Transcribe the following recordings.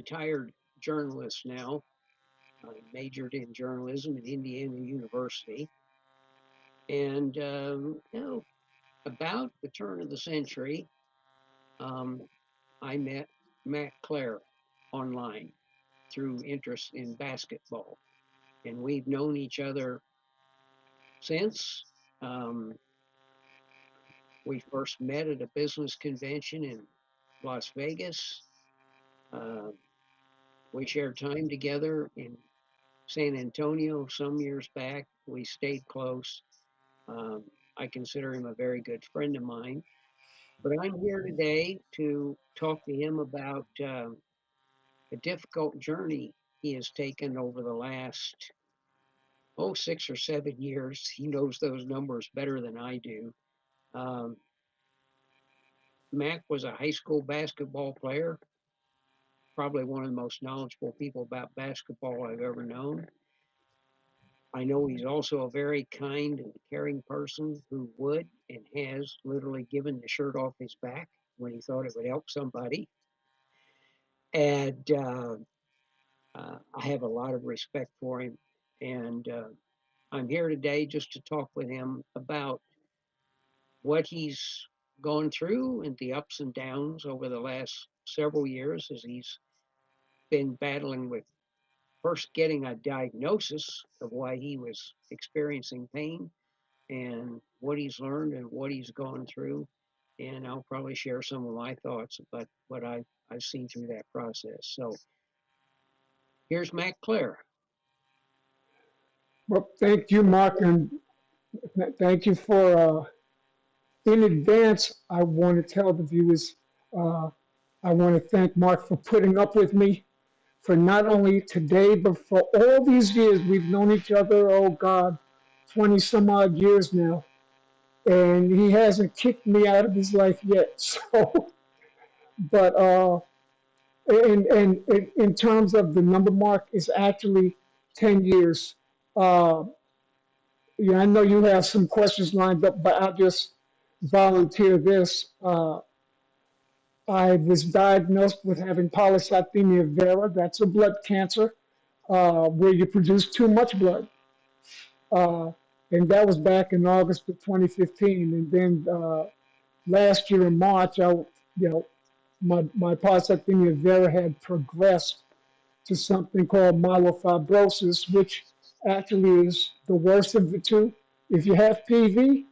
retired journalist now. I majored in journalism at Indiana University. And, about the turn of the century, um, I met Matt Clare online through interest in basketball. And we've known each other since. Um, we first met at a business convention in Las Vegas. Uh, we shared time together in San Antonio some years back. We stayed close. I consider him a very good friend of mine. But I'm here today to talk to him about a difficult journey he has taken over the last, 6 or 7 years. He knows those numbers better than I do. Um, Mac was a high school basketball player, probably one of the most knowledgeable people about basketball I've ever known. I know he's also a very kind and caring person who would and has literally given the shirt off his back when he thought it would help somebody. And I have a lot of respect for him. And I'm here today just to talk with him about what he's gone through and the ups and downs over the last several years as he's been battling with first getting a diagnosis of why he was experiencing pain and what he's learned and what he's gone through. And I'll probably share some of my thoughts about what I've seen through that process. So here's Matt Clare. Well, thank you, Mark, and thank you for, in advance, I want to tell the viewers, uh, I want to thank Mark for putting up with me for not only today, but for all these years. We've known each other, oh God, 20 some odd years now. And he hasn't kicked me out of his life yet. So, but, in terms of the number, Mark, is actually 10 years. Uh, Yeah, I know you have some questions lined up, but I'll just volunteer this. I was diagnosed with having polycythemia vera. That's a blood cancer where you produce too much blood. Uh, and that was back in August of 2015. And then last year in March, my polycythemia vera had progressed to something called myelofibrosis, which actually is the worst of the two. If you have PV,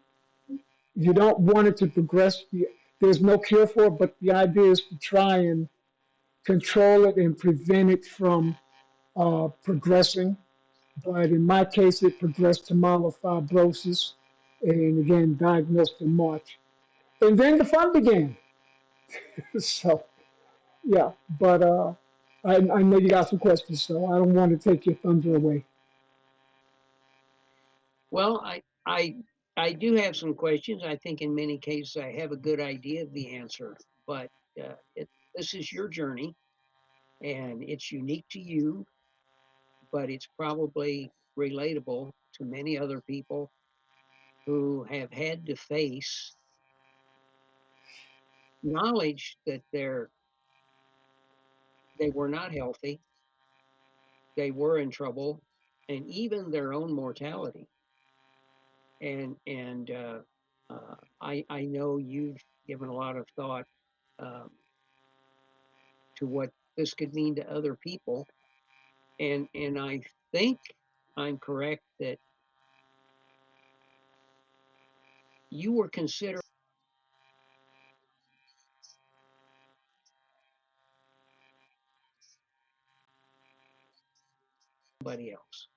you don't want it to progress. There's no cure for it, but the idea is to try and control it and prevent it from progressing. But in my case, it progressed to myelofibrosis, and again, diagnosed in March. And then the fun began. So, yeah, but I know you got some questions, so I don't want to take your thunder away. Well, I do have some questions. I think in many cases I have a good idea of the answer, but this is your journey and it's unique to you, but it's probably relatable to many other people who have had to face knowledge that they were not healthy, they were in trouble, and even their own mortality. And I know you've given a lot of thought um, to what this could mean to other people, and I think I'm correct that you were considered somebody else.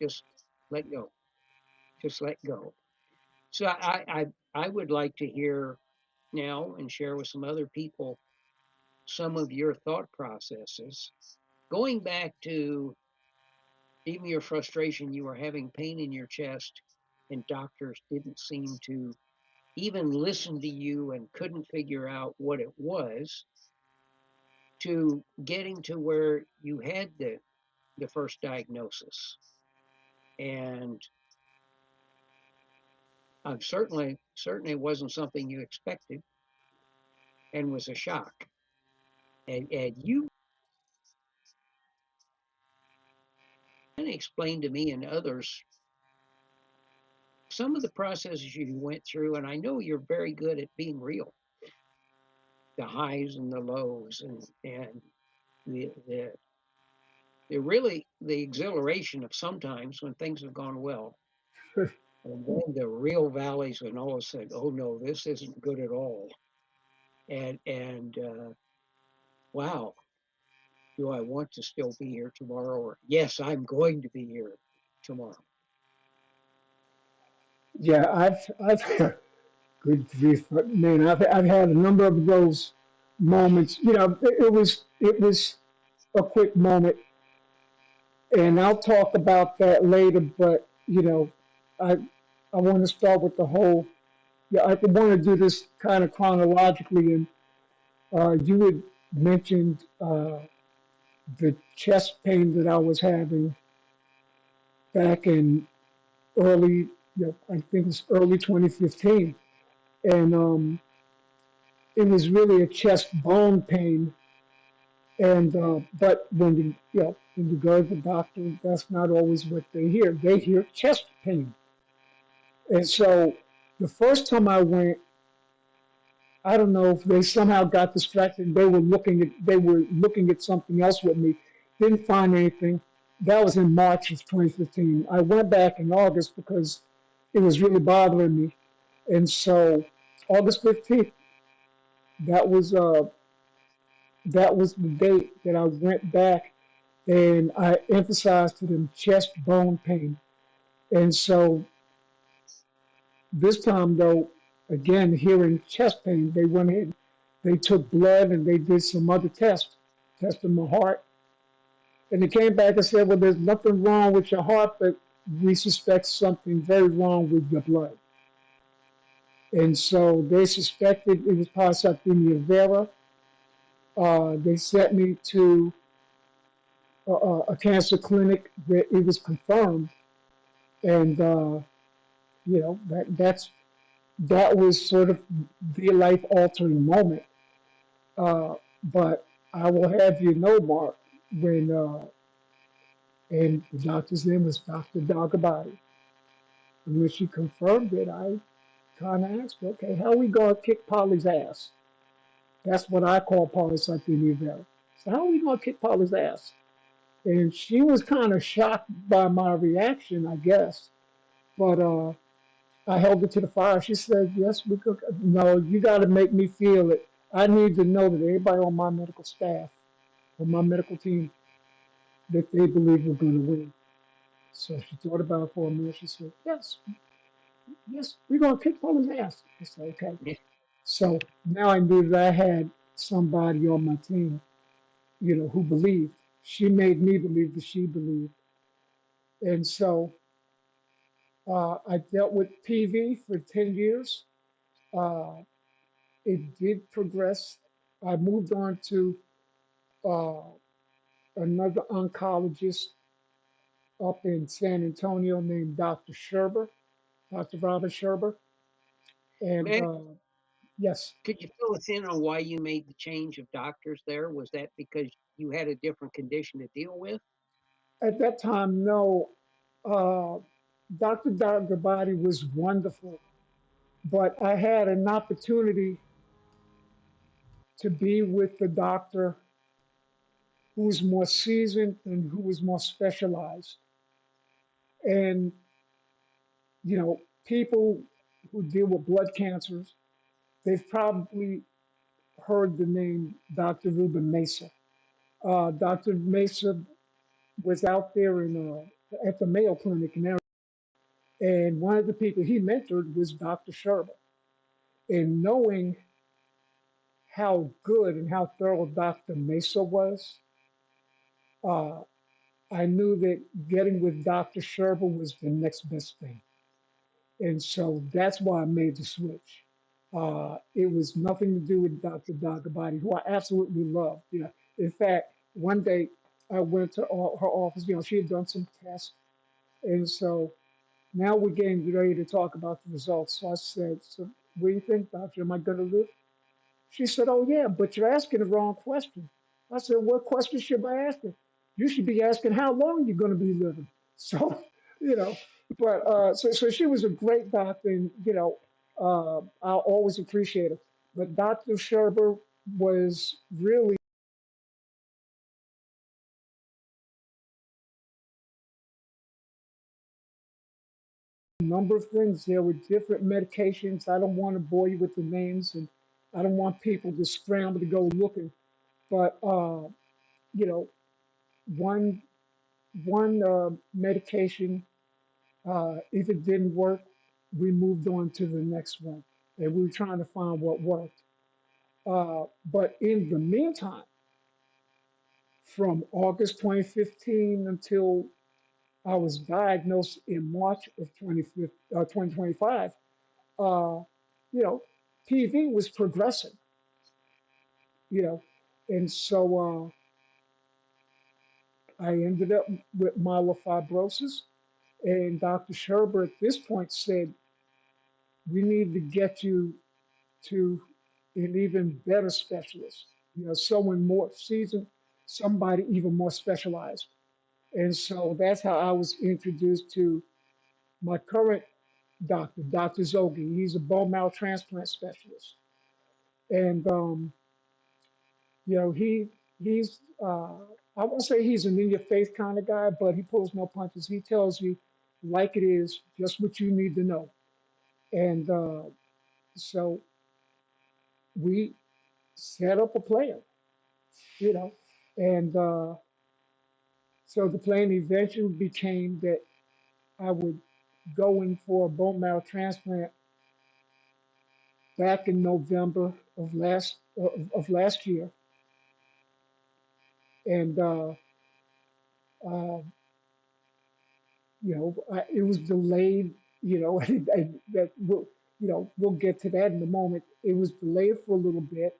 Just let go. Just let go. So I would like to hear now and share with some other people some of your thought processes. Going back to even your frustration, you were having pain in your chest, and doctors didn't seem to even listen to you and couldn't figure out what it was, to getting to where you had the first diagnosis. And I'm certainly wasn't something you expected and was a shock. And you kind of explained to me and others some of the processes you went through, and I know you're very good at being real, the highs and the lows, and the really the exhilaration of sometimes when things have gone well, and then the real valleys when all of a sudden, oh no, this isn't good at all, and wow, do I want to still be here tomorrow? Or yes, I'm going to be here tomorrow. Yeah, I've good grief, but man, I've had a number of those moments. You know, it was a quick moment, and I'll talk about that later. But you know, I I want to start with the whole. Yeah, I want to do this kind of chronologically, and you had mentioned the chest pain that I was having back in early, I think it was early 2015, and it was really a chest bone pain. And but when you go to the doctor, that's not always what they hear. They hear chest pain. And so the first time I went, I don't know if they somehow got distracted. They were looking at something else with me. Didn't find anything. That was in March of 2015. I went back in August because it was really bothering me. And so August 15th, that was uh that was the date that I went back and I emphasized to them chest bone pain. And so this time though, again hearing chest pain, they went in, they took blood and they did some other tests, tested my heart, and they came back and said, well, there's nothing wrong with your heart, but we suspect something very wrong with your blood. And so they suspected it was polycythemia vera. They sent me to a cancer clinic where it was confirmed, and that was sort of the life altering moment. But I will have you know, Mark, when and the doctor's name was Dr. Dagabadi, and when she confirmed it, I kind of asked, okay, how are we gonna kick Polly's ass? That's what I call polycythemia vera. So how are we gonna kick Polly's ass? And she was kind of shocked by my reaction, I guess. But I held it to the fire. She said, "Yes, we could." No, you got to make me feel it. I need to know that everybody on my medical staff, on my medical team, that they believe we're going to win. So she thought about it for a minute. She said, "Yes, yes, we're going to kick Poland's ass." I said, "Okay." Yeah. So now I knew that I had somebody on my team, who believed. She made me believe that she believed, and so I dealt with PV for 10 years. Uh, it did progress. I moved on to uh, another oncologist up in San Antonio named Dr. Sherber, Dr. Robert Sherber. And Man, yes, could you fill us in on why you made the change of doctors there? Was that because you had a different condition to deal with? at that time, no, uh, Dr. Gabati was wonderful, but I had an opportunity to be with the doctor who was more seasoned and who was more specialized. And, people who deal with blood cancers, they've probably heard the name Dr. Ruben Mesa. Dr. Mesa was out there at the Mayo Clinic in Arizona, and one of the people he mentored was Dr. Sherber. And knowing how good and how thorough Dr. Mesa was, uh, I knew that getting with Dr. Sherber was the next best thing. And so that's why I made the switch. It was nothing to do with Dr. Dagabadi, who I absolutely love. In fact, one day I went to her office. You know, she had done some tests, and so now we're getting ready to talk about the results. So I said, "So, what do you think, doctor? Am I going to live?" She said, "Oh, yeah, but you're asking the wrong question." I said, "What question should I ask? You should be asking how long you're going to be living." So, you know, but so she was a great doctor, and, I'll always appreciate her. But Dr. Sherber was really a number of things. There were different medications. I don't want to bore you with the names, and I don't want people to scramble to go looking. But, you know, one one medication. If it didn't work, we moved on to the next one, and we were trying to find what worked. But in the meantime, from August 2015 until I was diagnosed in March of 2025, uh, you know, PV was progressing, you know, and so I ended up with myelofibrosis. And Dr. Sherber at this point said, "We need to get you to an even better specialist, someone more seasoned, somebody even more specialized." And so that's how I was introduced to my current doctor, Dr. Zogi. He's a bone marrow transplant specialist. And, he's, I won't say he's an in your face kind of guy, but he pulls no punches. He tells you like it is, just what you need to know. And so we set up a plan, you know, and so the plan eventually became that I would go in for a bone marrow transplant back in November of last year, and uh, it was delayed. That we'll get to that in a moment. It was delayed for a little bit,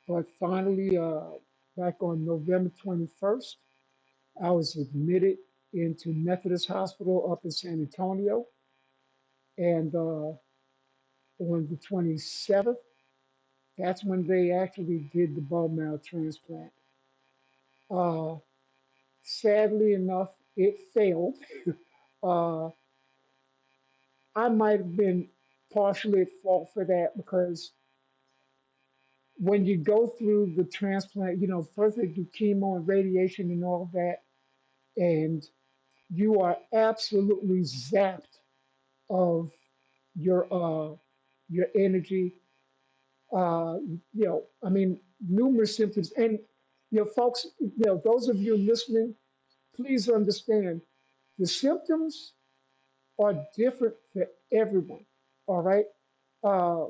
but finally, back on November 21st, I was admitted into Methodist Hospital up in San Antonio, and on the 27th, that's when they actually did the bone marrow transplant. Uh, Sadly enough, it failed. Uh, I might have been partially at fault for that because when you go through the transplant, first they do chemo and radiation and all that, and you are absolutely zapped of your your energy. I mean, numerous symptoms. And, folks, those of you listening, please understand the symptoms are different for everyone. All right. Uh,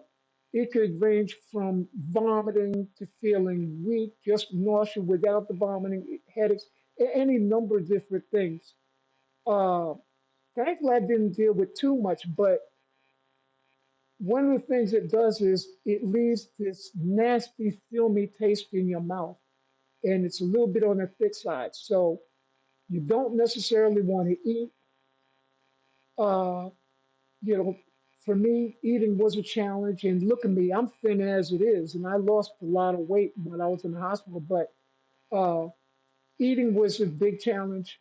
it could range from vomiting to feeling weak, just nausea without the vomiting, headaches, any number of different things. Uh, Thankfully, I didn't deal with too much, but one of the things it does is it leaves this nasty, filmy taste in your mouth, and it's a little bit on the thick side. So you don't necessarily want to eat. Uh, you know, for me, eating was a challenge. And look at me, I'm thin as it is, and I lost a lot of weight when I was in the hospital. But uh, eating was a big challenge.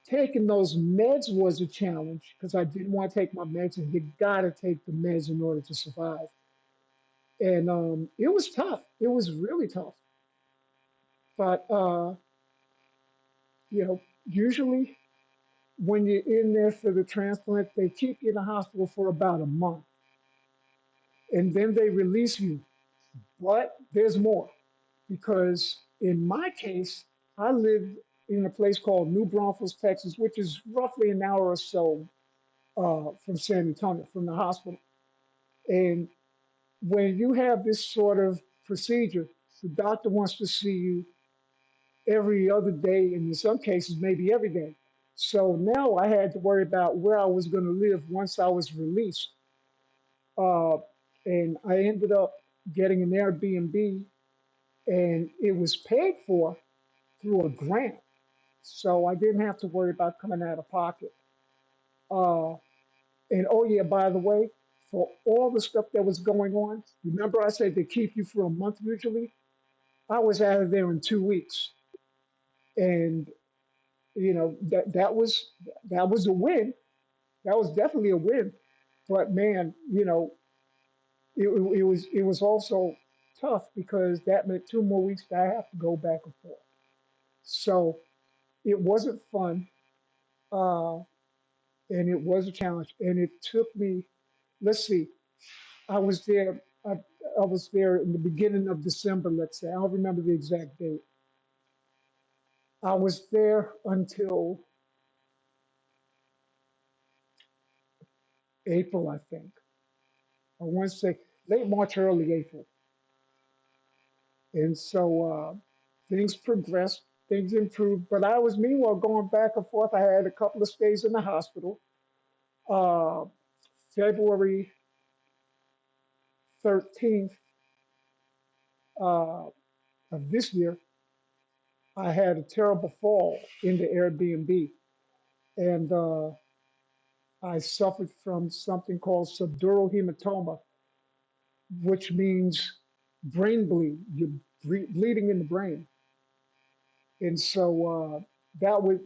Taking those meds was a challenge because I didn't want to take my meds, and you gotta take the meds in order to survive. And it was tough. It was really tough. But usually when you're in there for the transplant, they keep you in the hospital for about a month, and then they release you. But there's more because in my case, I lived in a place called New Braunfels, Texas, which is roughly an hour or so from San Antonio, from the hospital. And when you have this sort of procedure, the doctor wants to see you every other day, and in some cases, maybe every day. So now I had to worry about where I was going to live once I was released. Uh, and I ended up getting an Airbnb and it was paid for through a grant. So I didn't have to worry about coming out of pocket. Uh, and oh yeah, by the way, for all the stuff that was going on, remember I said they keep you for a month usually? I was out of there in 2 weeks. And that was a win. That was definitely a win. But man, it was also tough because that meant 2 more weeks that I have to go back and forth. So it wasn't fun, uh, and it was a challenge. And it took me. Let's see, I was there. I was there in the beginning of December. Let's say I don't remember the exact date. I was there until April, I think. I want to say late March, early April. And so things progressed, things improved. But I was meanwhile going back and forth. I had a couple of stays in the hospital. Uh, February 13th uh, of this year, I had a terrible fall in the Airbnb. And I suffered from something called subdural hematoma, which means brain bleed. You're bleeding in the brain. And so that was,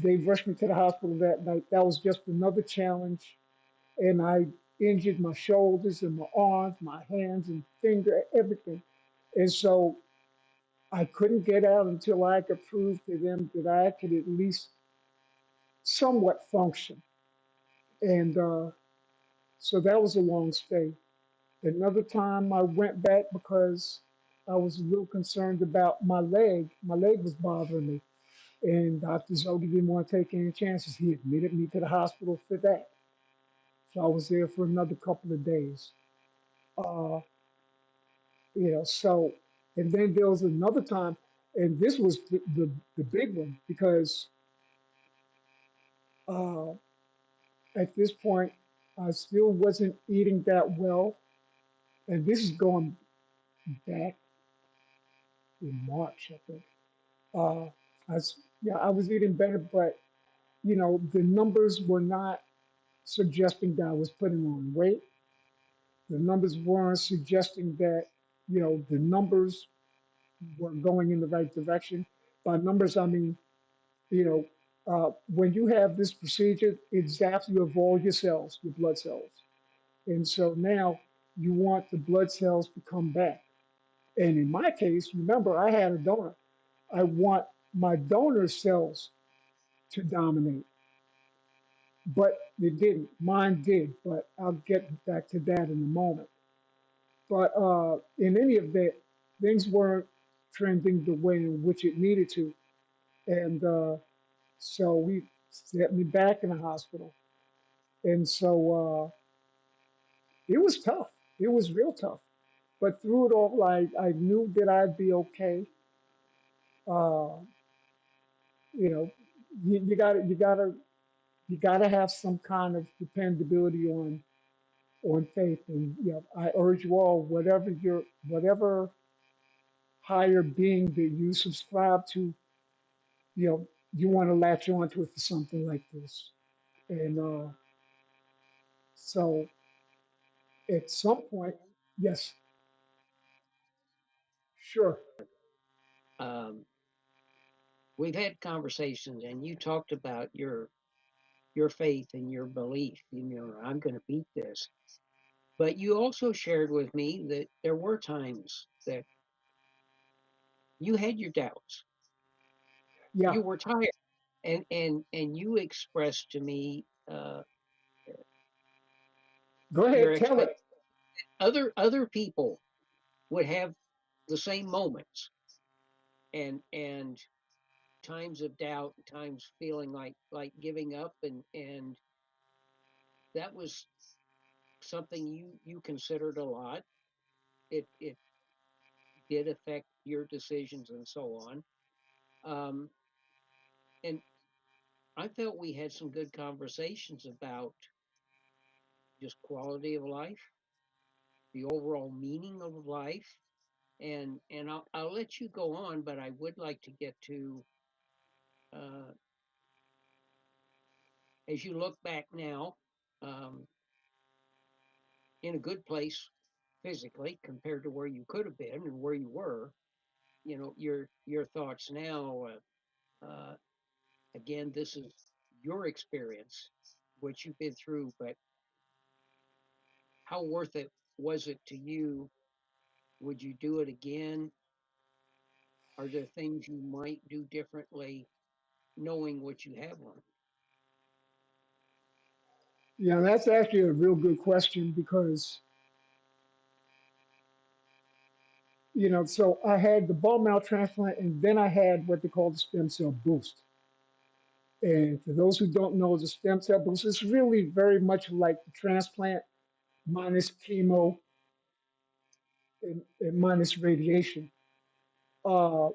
they rushed me to the hospital that night. That was just another challenge. And I injured my shoulders and my arms, my hands and finger, everything. And so I couldn't get out until I could prove to them that I could at least somewhat function. And so that was a long stay. Another time I went back because I was a little concerned about my leg. My leg was bothering me. And Dr. Zogi didn't want to take any chances. He admitted me to the hospital for that. So I was there for another couple of days. Uh, so, and then there was another time, and this was the big one because uh, at this point, I still wasn't eating that well. And this is going back in March, I think. Uh, yeah, I was eating better, but, the numbers were not suggesting that I was putting on weight. The numbers weren't suggesting that, the numbers were going in the right direction. By numbers, I mean, you know, when you have this procedure, it zaps you of all your cells, your blood cells. And so now you want the blood cells to come back. And in my case, remember, I had a donor. I want my donor cells to dominate, but it didn't. Mine did, but I'll get back to that in a moment. But in any event, things weren't trending the way in which it needed to. And so we set me back in the hospital. And so it was tough. It was real tough. But through it all, I knew that I'd be okay. Uh, you know, you gotta have some kind of dependability on faith. And I urge you all, whatever higher being that you subscribe to, you want to latch onto it for something like this. And so at some point, yes, sure, Um, we've had conversations, and you talked about your faith and your belief. I'm going to beat this. But you also shared with me that there were times that you had your doubts. yeah, You were tired, and you expressed to me go your ahead, tell expect. it. Other people would have the same moments, and times of doubt, times feeling like giving up, and that was something you considered a lot. It did affect your decisions and so on. Um, and I felt we had some good conversations about just quality of life, the overall meaning of life, And I'll let you go on, but I would like to get to uh, as you look back now, um, in a good place physically compared to where you could have been and where you were. You know, your thoughts now. Uh, Again, this is your experience, what you've been through, but how worth it was it to you? Would you do it again? Are there things you might do differently knowing what you have learned? Yeah, that's actually a real good question because, so I had the bone marrow transplant and then I had what they call the stem cell boost. And for those who don't know, the stem cell boost is really very much like the transplant minus chemo and minus radiation. Uh,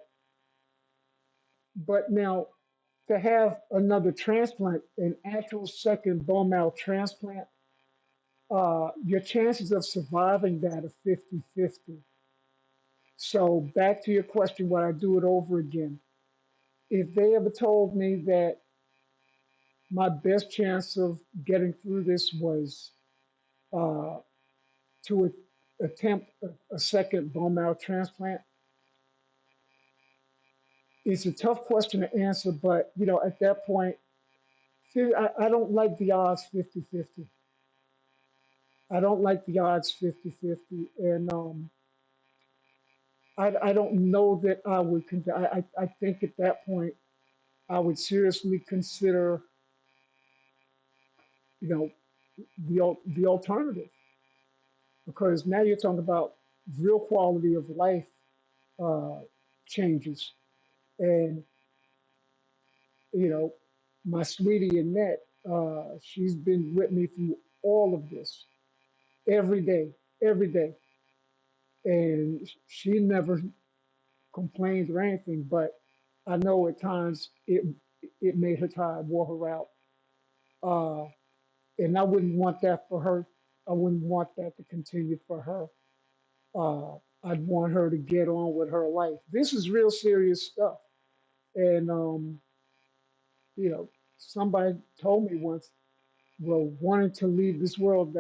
but now to have another transplant, an actual second bone marrow transplant, your chances of surviving that are 50-50. So back to your question, would I do it over again? If they ever told me that my best chance of getting through this was uh, to attempt a second bone marrow transplant, it's a tough question to answer. But at that point, see, I don't like the odds 50-50. I don't like the odds 50-50. And I don't know that I would. I think at that point I would seriously consider, you know, the alternative, because now you're talking about real quality of life uh, changes. And you know, my sweetie Annette, she's been with me through all of this every day, and she never complained or anything. But I know at times it made her tired, wore her out, uh, and I wouldn't want that for her. I wouldn't want that to continue for her. I'd want her to get on with her life. This is real serious stuff, and somebody told me once, well, wanting to leave this world,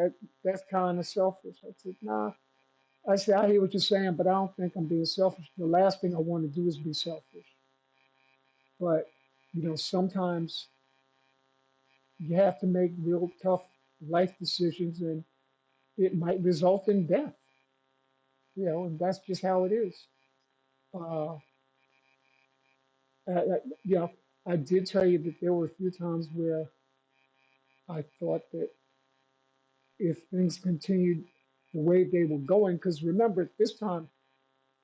that's kind of selfish. I said, nah. I said, I hear what you're saying, but I don't think I'm being selfish. The last thing I want to do is be selfish. But sometimes you have to make real tough life decisions, and it might result in death. And that's just how it is. Uh, I did tell you that there were a few times where I thought that if things continued the way they were going, because remember at this time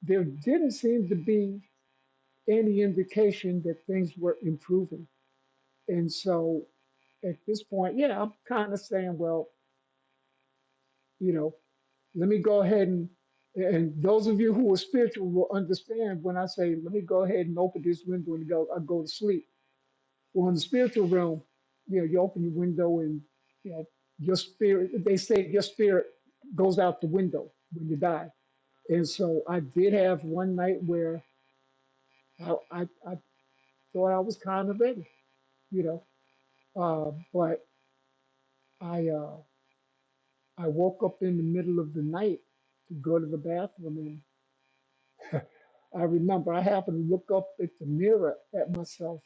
there didn't seem to be any indication that things were improving. And so at this point, yeah, I'm kind of saying, well, you know, let me go ahead and those of you who are spiritual will understand when I say, let me go ahead and open this window and I go to sleep. Well, in the spiritual realm, you open your window and, you know, your spirit, they say your spirit goes out the window when you die. And so I did have one night where I thought I was kind of ready, you know. But I I woke up in the middle of the night to go to the bathroom, and I remember I happened to look up at the mirror at myself.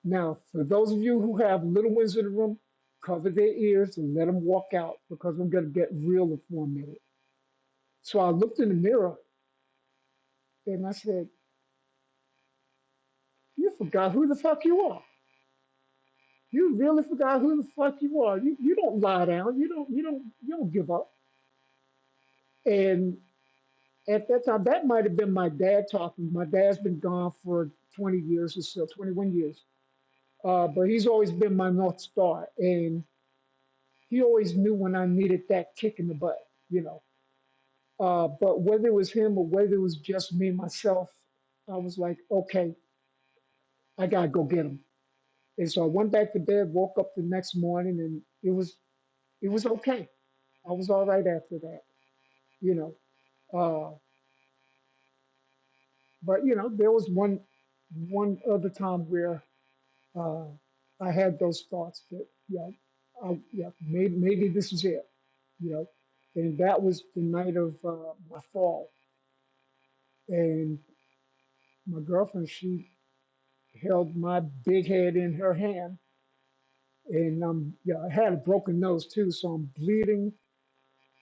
Now, for those of you who have little ones in the room, cover their ears and let them walk out because I'm going to get real for a minute. So I looked in the mirror and I said, "You forgot who the fuck you are. You really forgot who the fuck you are. You don't lie down. You don't give up." And at that time, that might have been my dad talking. My dad's been gone for 20 years or so, 21 years. But he's always been my North Star. And he always knew when I needed that kick in the butt. But whether it was him or whether it was just me, myself, I was like, okay, I got to go get him. And so I went back to bed, woke up the next morning, and it was okay. I was all right after that, you know. Uh, But there was one other time where uh, I had those thoughts that maybe this is it, you know, and that was the night of my fall, and my girlfriend, she held my big head in her hand, and I had a broken nose too, so I'm bleeding.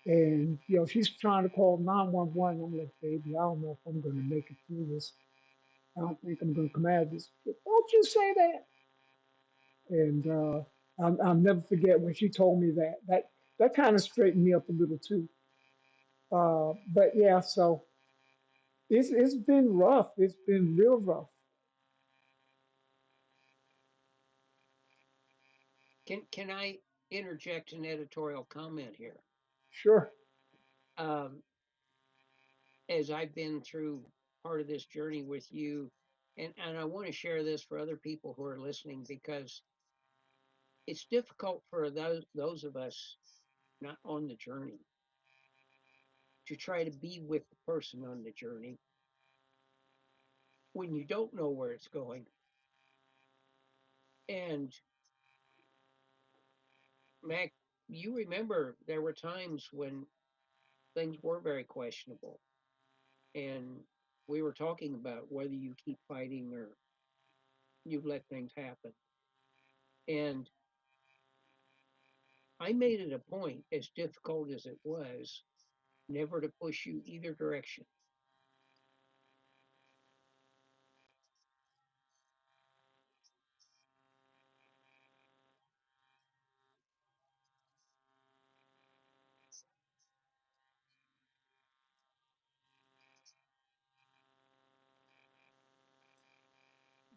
And she's trying to call 911. I'm like, baby, I don't know if I'm gonna make it through this. I don't think I'm gonna come out of this. Don't you say that? And I'll never forget when she told me that. That kind of straightened me up a little too. But yeah, so it's been rough. It's been real rough. Can I interject an editorial comment here? Sure. Um, as I've been through part of this journey with you, and I want to share this for other people who are listening because it's difficult for those of us not on the journey to try to be with the person on the journey when you don't know where it's going. And Mac, you remember there were times when things were very questionable, and we were talking about whether you keep fighting or you let things happen. And I made it a point, as difficult as it was, never to push you either direction.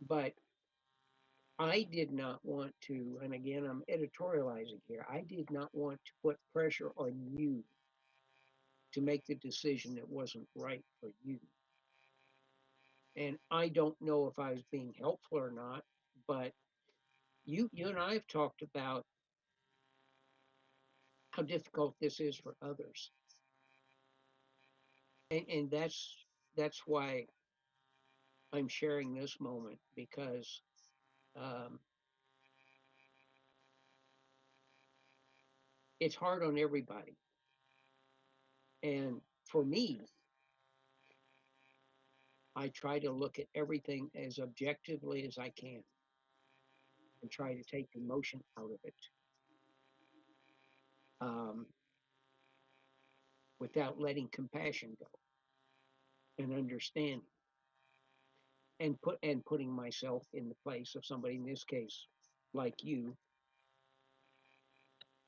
But I did not want to, and again, I'm editorializing here, I did not want to put pressure on you to make the decision that wasn't right for you. And I don't know if I was being helpful or not, but you and I have talked about how difficult this is for others. And that's why I'm sharing this moment because um, it's hard on everybody. And for me, I try to look at everything as objectively as I can and try to take emotion out of it um, without letting compassion go and understanding and putting myself in the place of somebody in this case like you.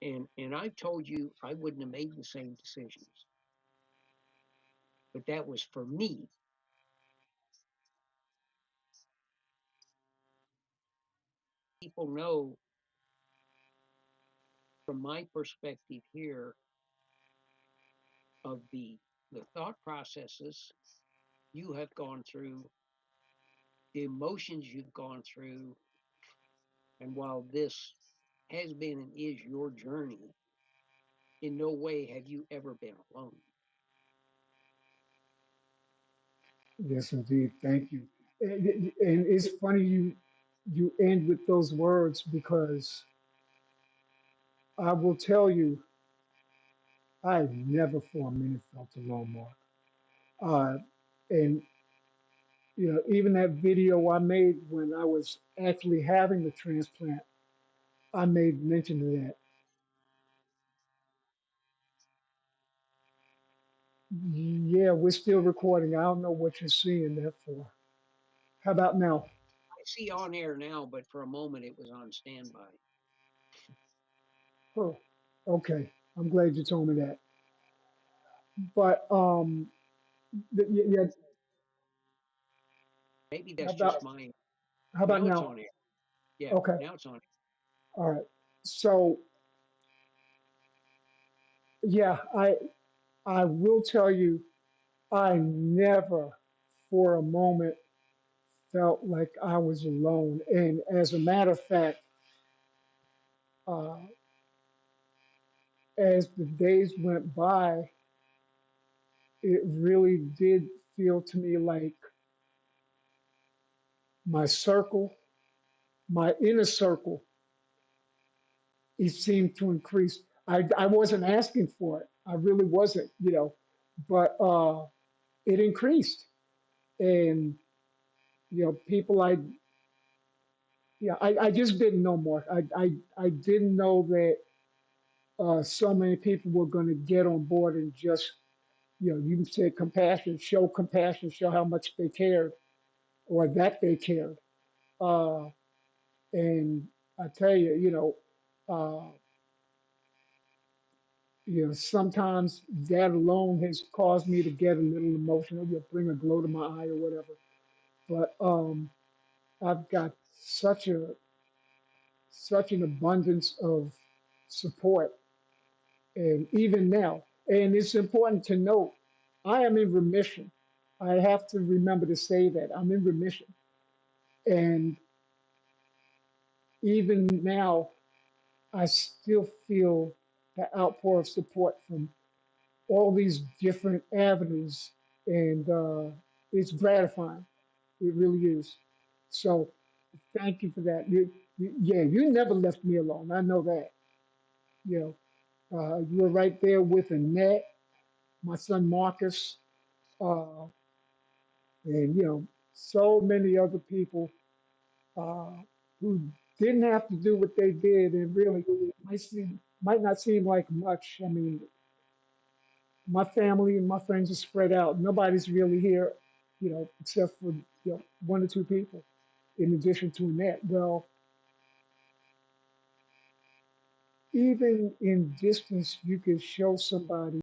And I've told you I wouldn't have made the same decisions, but that was for me. People know from my perspective here of the thought processes you have gone through, the emotions you've gone through, and while this has been and is your journey, in no way have you ever been alone. Yes, indeed. Thank you. And it's funny you end with those words because I will tell you, I never for a minute felt alone, Mark. Uh, and even that video I made when I was actually having the transplant, I made mention of that. Yeah, we're still recording. I don't know what you're seeing that for. How about now? I see on air now, but for a moment it was on standby. Oh, okay. I'm glad you told me that. But yeah. Maybe How that's just about mine. how about Now it's now? on air. Yeah, Okay. now it's on. All right. So yeah, I will tell you, I never for a moment felt like I was alone. And as a matter of fact, uh, as the days went by, it really did feel to me like my circle, my inner circle, it seemed to increase. I wasn't asking for it. I really wasn't, but it increased. And, people I just didn't know more. I didn't know that so many people were going to get on board and just, you said compassion, show how much they cared or that they cared. Uh, and I tell you, sometimes that alone has caused me to get a little emotional, bring a glow to my eye or whatever. But I've got such a such an abundance of support, and even now, and it's important to note, I am in remission. I have to remember to say that I'm in remission, and even now, I still feel the outpour of support from all these different avenues, and it's gratifying. It really is. So thank you for that. Yeah, you never left me alone. I know that. You you were right there with Annette, my son Marcus, uh, and so many other people uh, who didn't have to do what they did, and really might not seem like much. I mean, my family and my friends are spread out. Nobody's really here, except for one or two people, in addition to Annette. Well, even in distance, you can show somebody